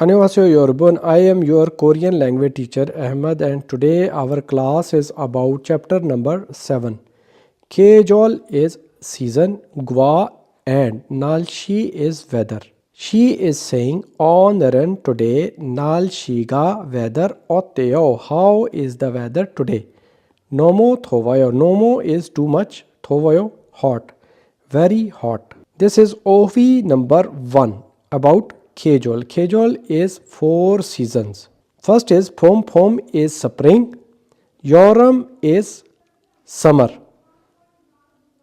Annyeonghaseyo Yorubun. I am your Korean language teacher Ahmed, and today our class is about chapter number 7. 계절 is season, gwa and 날씨 is weather. She is saying 오늘은 today 날씨가 weather 어때요? How is the weather today? 너무 더워요. 너무 is too much. 더워요 hot. Very hot. This is OV number 1 about 계절. 계절 is 4 seasons. First is 봄. 봄 is spring. 여름 is summer.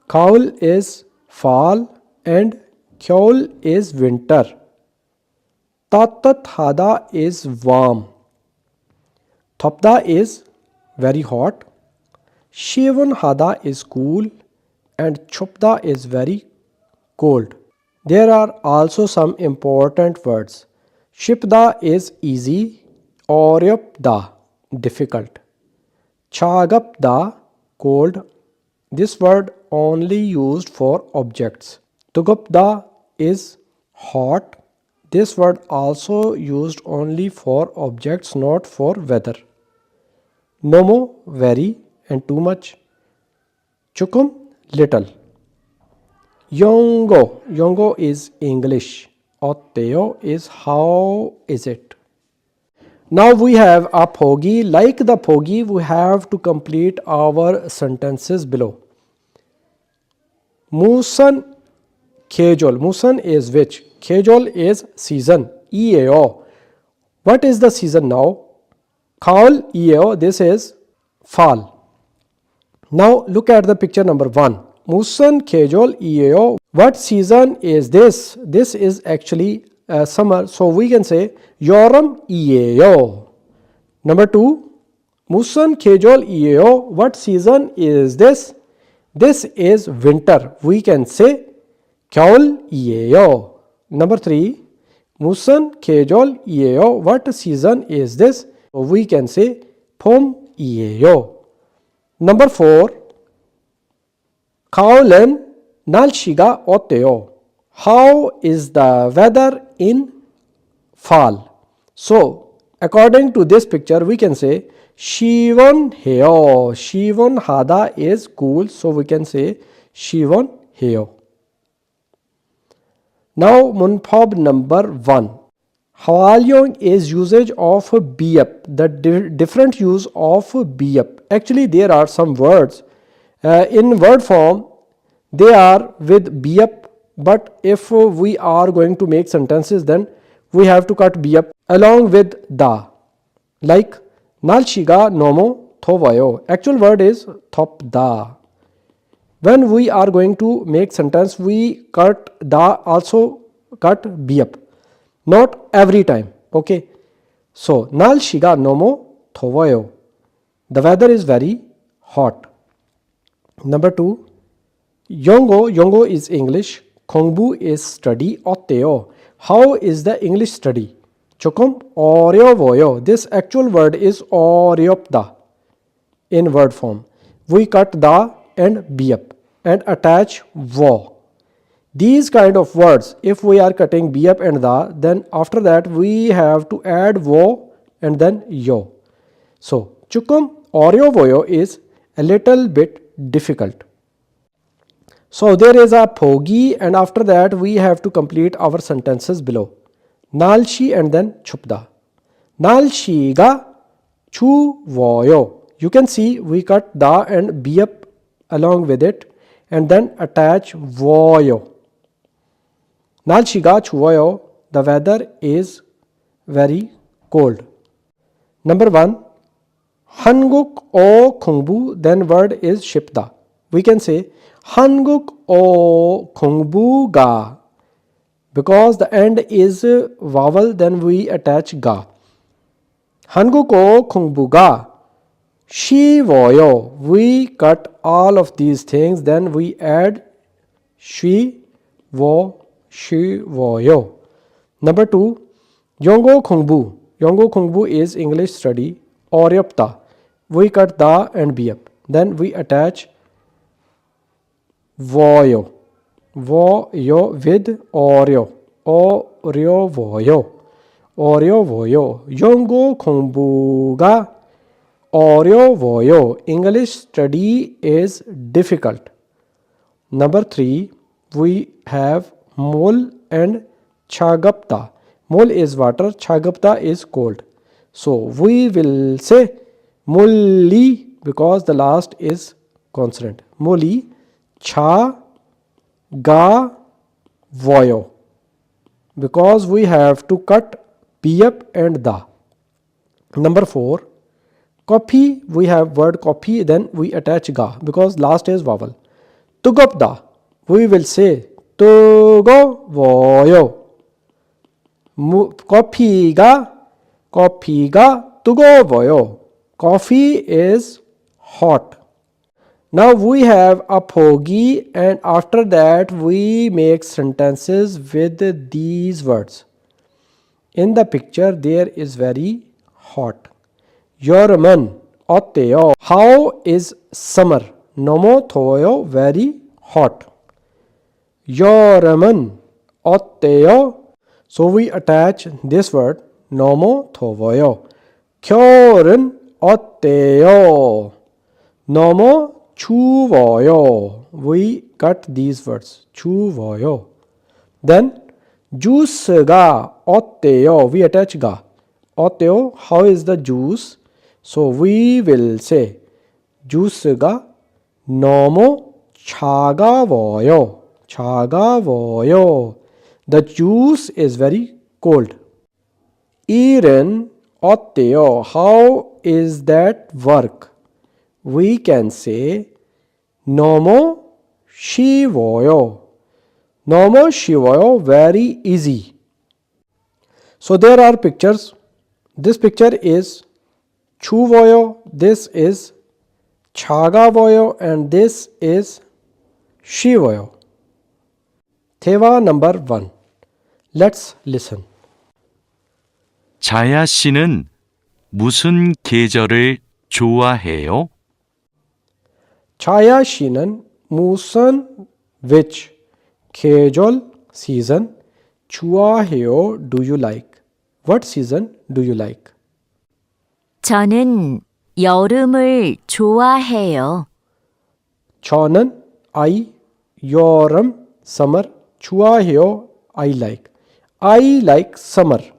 가을 is fall and 겨울 is winter. 따뜻하다 is warm. 덥다 is very hot. 시원하다 is cool and 춥다 is very cold. There are also some important words. 쉽다 is easy, 어렵다 difficult. 차갑다 cold. This word only used for objects. 뜨겁다 is hot. This word also used only for objects, not for weather. 너무 very and too much. 조금 little. Yongo is English. 어때요 is how is it. Now we have a pogi. Like the pogi, we have to complete our sentences below. 무슨 계절. 무슨 is which. 계절 is season. 이에요. What is the season now? 가을이에요. This is fall. Now look at the picture number 1. 무슨 계절이에요? What season is this? This is actually summer. So we can say 여름이에요. Number 2. 무슨 계절이에요? What season is this? This is winter. We can say 겨울이에요. Number 3. 무슨 계절이에요? What season is this? So we can say 봄이에요. Number 4. 가을은 날씨가 어때요? How is the weather in fall? So, according to this picture, we can say 시원해요. 시원하다 is cool, so we can say 시원해요. Now, 문법 number 1. 활용 is usage of be up. The different use of be up. Actually, there are some words. In word form, they are with be up, but if we are going to make sentences, then we have to cut be up along with the. Like, 날씨가 너무 더워요. Actual word is 덥다. When we are going to make sentence, we cut the, also cut be up. Not every time. Okay. So, 날씨가 너무 더워요. The weather is very hot. Number 2. Yongo is English. 공부 is study. 어때요? How is the English study? 조금 어려워요. This actual word is 어렵다 in word form. We cut the and be up and attach 워. These kind of words, if we are cutting be up and the, then after that we have to add 워 and then yo. So, 조금 어려워요 is a little bit difficult. So there is a pogi, and after that we have to complete our sentences below. 날씨 and then 춥다. 날씨가 추워요. You can see we cut the and be up along with it and then attach 워요. 날씨가 추워요. The weather is very cold. Number 1. 한국어 공부, then word is 쉽다. We can say 한국어 공부가. Because the end is vowel, then we attach 가. 한국어 공부가 쉬워요. We cut all of these things, then we add 쉬워요. Number 2. 영어 공부. 영어 공부 is English study. 어렵다. We cut the and be up. Then we attach 워요. with 어려. 어려워요. 어려워요. 영어 공부가 어려워요. English study is difficult. Number 3, we have mol and chagapta. Mol is water, chagapta is cold. So we will say molli because the last is consonant. Molli, cha, ga, voyo. Because we have to cut bf and da. Number 4, coffee, we have word coffee, then we attach ga because last is vowel. Tugopda, we will say 뜨거워요. 커피가 뜨거워요. Coffee is hot. Now we have a pogi and after that we make sentences with these words. In the picture there is very hot. 여름은 어때요? How is summer? 너무 더워요. Very hot. 여름은 어때요? So we attach this word 너무 더워요. 겨울은 어때요? 너무 추워요. We cut these words. 추워요. Then 주스가 어때요? We attach 가. 어때요? How is the juice? So we will say 주스가 너무 차가워요. 차가워요. The juice is very cold. 일은 어때요? How is that work? We can say 너무 쉬워요. 너무 쉬워요. Very easy. So there are pictures. This picture is 추워요. This is 차가워요. And this is 쉬워요. 대화 number 1. Let's listen. 자야 씨는 무슨 계절을 좋아해요? 자야 씨는 무슨 which 계절 season 좋아해요? Do you like? What season do you like? 저는 여름을 좋아해요. 저는 I 여름 summer 좋아해요. I like summer.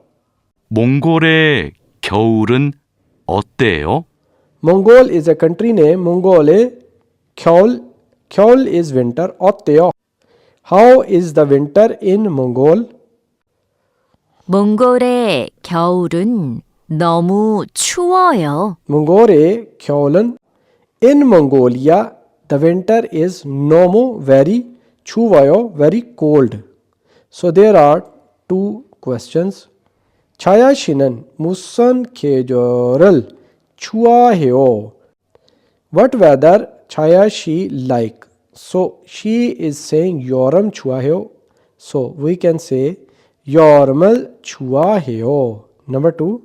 몽골의 겨울은 어때요? Mongol is a country name. Mongole 겨울 is winter. 어때요? How is the winter in Mongol? 몽골의 겨울은 너무 추워요. Mongol의 겨울은 in Mongolia the winter is 너무 very 추워요, very cold. So there are two questions. 차야 씨는 무슨 계절을 좋아해요? What weather 차야 she like? So she is saying 여름 좋아해요. So we can say 여름을 좋아해요. Number 2.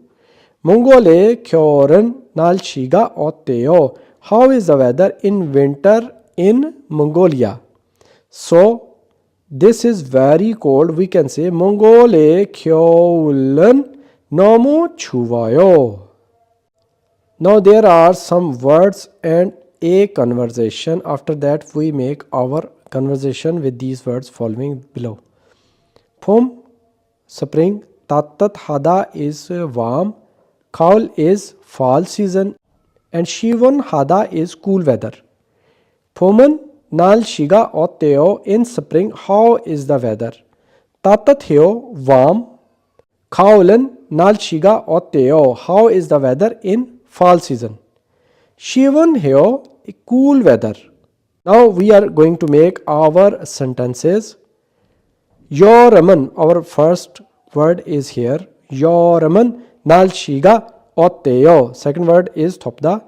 몽골의 겨울은 날씨가 어때요? How is the weather in winter in Mongolia? So this is very cold. We can say 몽골의 겨울은 너무 추워요. Now there are some words and a conversation. After that we make our conversation with these words following below. 봄, spring, 따뜻하다 is warm, 가을 is fall season, and 시원하다 is cool weather. 봄은 날씨가 어때요? In spring, how is the weather? 따뜻해요, warm. 가을은 날씨가 어때요? How is the weather in fall season? 시원해요, cool weather. Now we are going to make our sentences. 여름은, our first word is here. 여름은 날씨가 어때요? Second word is 덥다.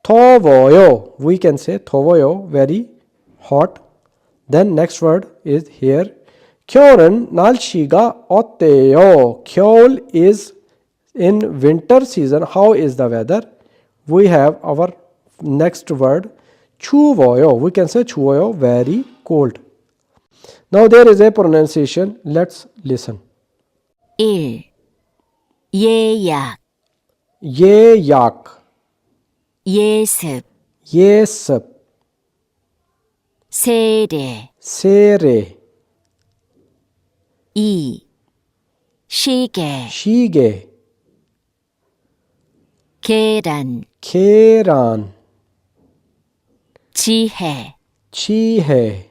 더워요. We can say 더워요, very hot. Then next word is here. 겨울은 날씨가 어때요? 겨울 is in winter season. How is the weather? We have our next word. 추워요. We can say 추워요, very cold. Now there is a pronunciation. Let's listen. 1. 예약, 예약, 예습, 예습, 세례, 세례, 시계, 시계, 계란, 계란, 지혜, 지혜,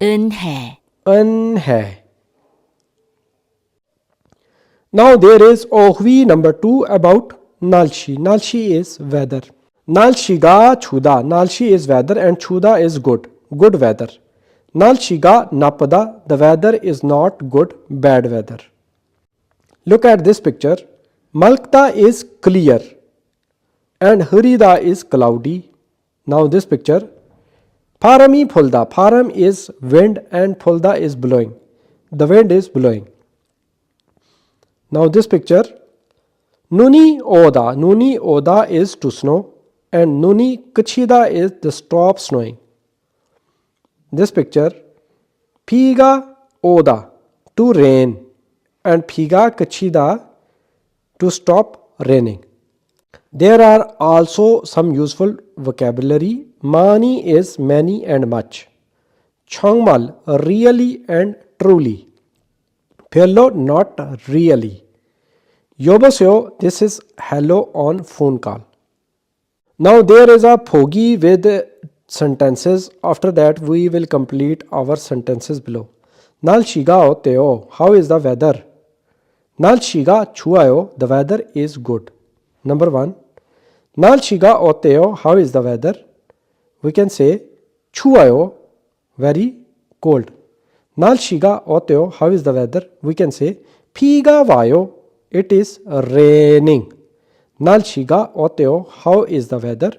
은혜. 은혜. Now there is ohvi number 2 about 날씨. 날씨 is weather. 날씨가 추다. 날씨 is weather and 추다 is good. Good weather. 날씨가 나쁘다. The weather is not good. Bad weather. Look at this picture. Malkta is clear and Harida is cloudy. Now this picture. Parami phulda. Param is wind and phulda is blowing. The wind is blowing. Now this picture. Nuni oda. Nuni oda is to snow and Nuni kachida is the stop snowing. This picture. Piga oda to rain and piga kachida to stop raining. There are also some useful vocabulary. Mani is many and much. Chongmal really and truly. Hello not really. Yobasyo, this is hello on phone call. Now there is a phogi with sentences. After that we will complete our sentences below. 날씨가 어때요? How is the weather? 날씨가 추워요. The weather is good. Number 1. 날씨가 어때요? How is the weather? We can say 추워요. Very cold. 날씨가 어때요? How is the weather? We can say 비가 와요. It is raining. 날씨가 어때요? How is the weather?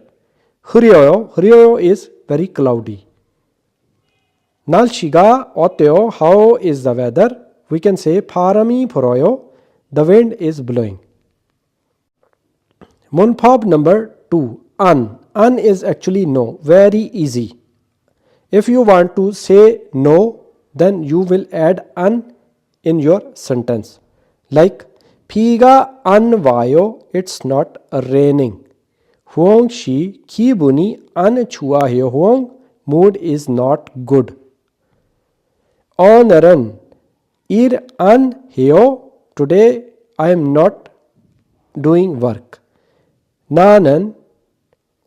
흐려요. 흐려요 is very cloudy. 날씨가 어때요? How is the weather? We can say 바람이 불어요. The wind is blowing. Munpab number 2. An. An is actually no. Very easy. If you want to say no, then you will add an in your sentence. Like 비가 안 와요. It's not raining. 후엉 씨 기분이 안 좋아요. 후엉 mood is not good. 오늘은 일 안 해요. Today I am not doing work. 나는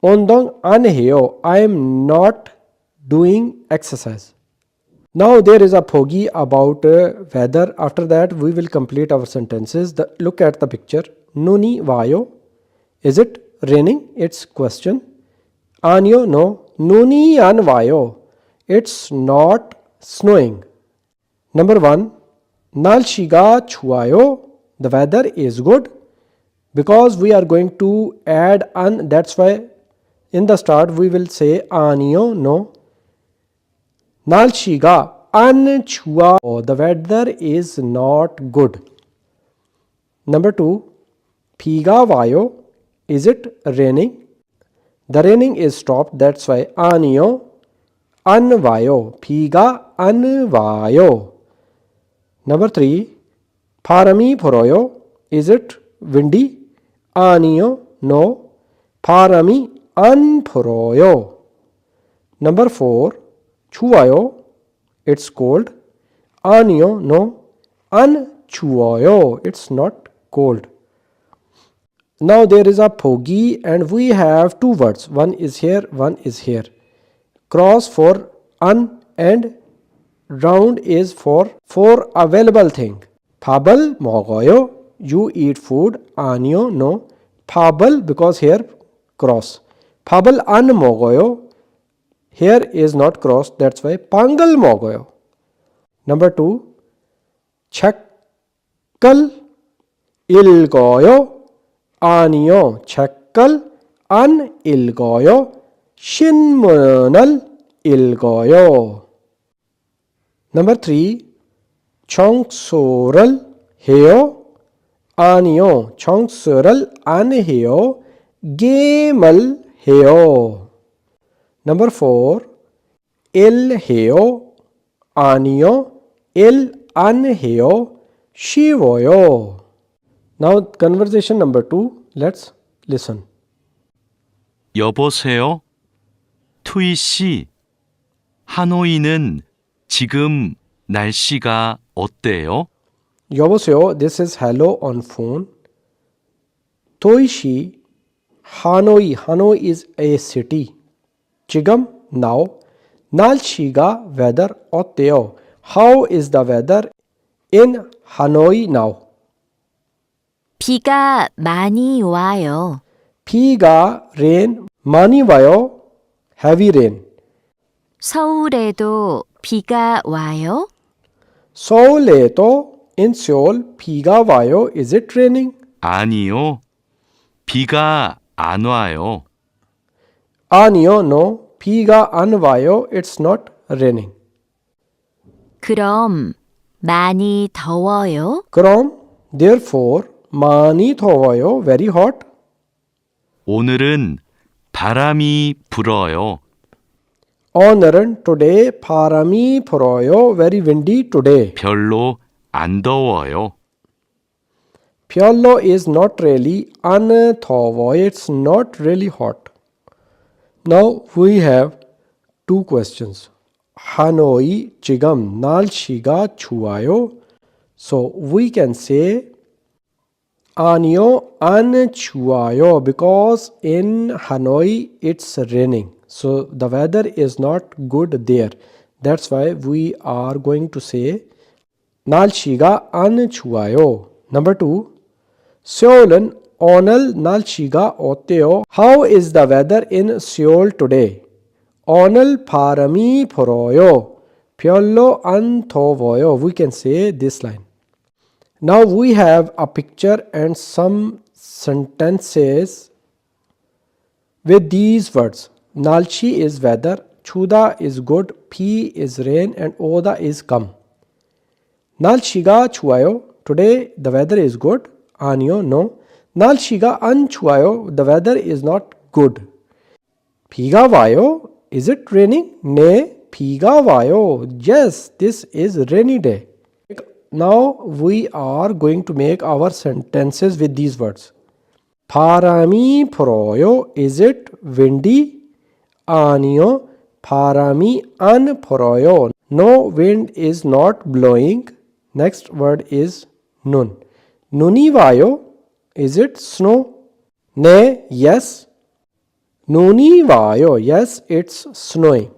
운동 안 해요. I am not doing exercise. Now there is a phogi about weather. After that we will complete our sentences. Look at the picture. Nuni vayo. Is it raining? It's question. Anyo no. Nuni an vayo. It's not snowing. Number 1. 날씨가 추워요. The weather is good. Because we are going to add an, that's why in the start we will say 아니요, no. 날씨가 안 추워. The weather is not good. Number 2. 비가 와요. Is it raining? The raining is stopped. That's why 아니요, 안 와요. 비가 안 와요. Number 3. 바람이 불어요. Is it windy? 아니요, no. 바람이 안 불어요. Number 4. 추워요. It's cold. 아니요, no. 안 추워요. It's not cold. Now there is a phogi and we have two words. One is here, one is here. Cross for un and round is for available thing. 밥을 먹어요. You eat food. 아니요, no. 밥을 because here cross. 밥을 안 먹어요. Here is not cross. That's why 빵을 먹어요. Number 2. 책을 읽어요. 아니요, 책을 안 읽어요. 신문을 읽어요. Number 3. 청소를 해요. 아니요, 청소를 안 해요. 게임을 해요. Number 4. 일해요. 아니요, 일 안 해요. 쉬워요. Now conversation number 2. Let's listen. 여보세요? 투이 씨, 하노이는 지금 날씨가 어때요? 여보세요, this is hello on phone. Toishi, Hanoi. Hanoi is a city. 지금, now. 날씨가 weather 어때요? How is the weather in Hanoi now? 비가 많이 와요. 비가 rain 많이 와요. Heavy rain. 서울에도 비가 와요? 서울에도 in Seoul 비가 와요. Is it raining? 아니요. 비가 안 와요. 아니요, no. 비가 안 와요. It's not raining. 그럼 많이 더워요? 그럼 therefore 많이 더워요. Very hot. 오늘은 바람이 불어요. 오늘은 today 바람이 불어요. Very windy today. 별로 안 더워요. 별로 is not really 안 더워. It's not really hot. Now we have two questions. Hanoi 지금 날씨가 추워요. So we can say 아니요 안 추워요 because in Hanoi it's raining. So the weather is not good there. That's why we are going to say 날씨가 안 추워요. Number 2. Seoul은 오늘 날씨가 어때요? How is the weather in Seoul today? 오늘 바람이 불어요. 별로 안 더워요. We can say this line. Now we have a picture and some sentences with these words. 날씨 is weather, 추다 is good, 비 is rain, and 오다 is come. 날씨가 추워요. Today the weather is good. 아니요, no. 날씨가 안 추워요. The weather is not good. 비가 와요. Is it raining? 네, 비가 와요. Yes, this is rainy day. Now we are going to make our sentences with these words. 바람이 불어요. Is it windy? 아니요, 바람이 안 불어요. No, wind is not blowing. Next word is 눈. 눈이 와요. Is it snow? 네, yes. 눈이 와요. Yes, it's snowing.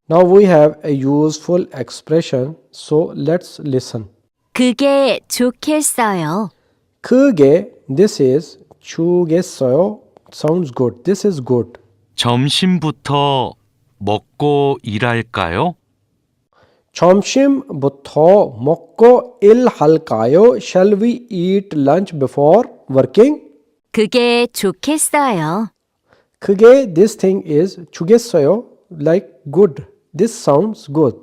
Now we have a useful expression. So let's listen. 그게 좋겠어요. 그게, this is 주겠어요. Sounds good. This is good. 점심부터 먹고 일할까요? 점심부터 먹고 일할까요? Shall we eat lunch before working? 그게 좋겠어요. 그게, this thing is 주겠어요. Like good. This sounds good.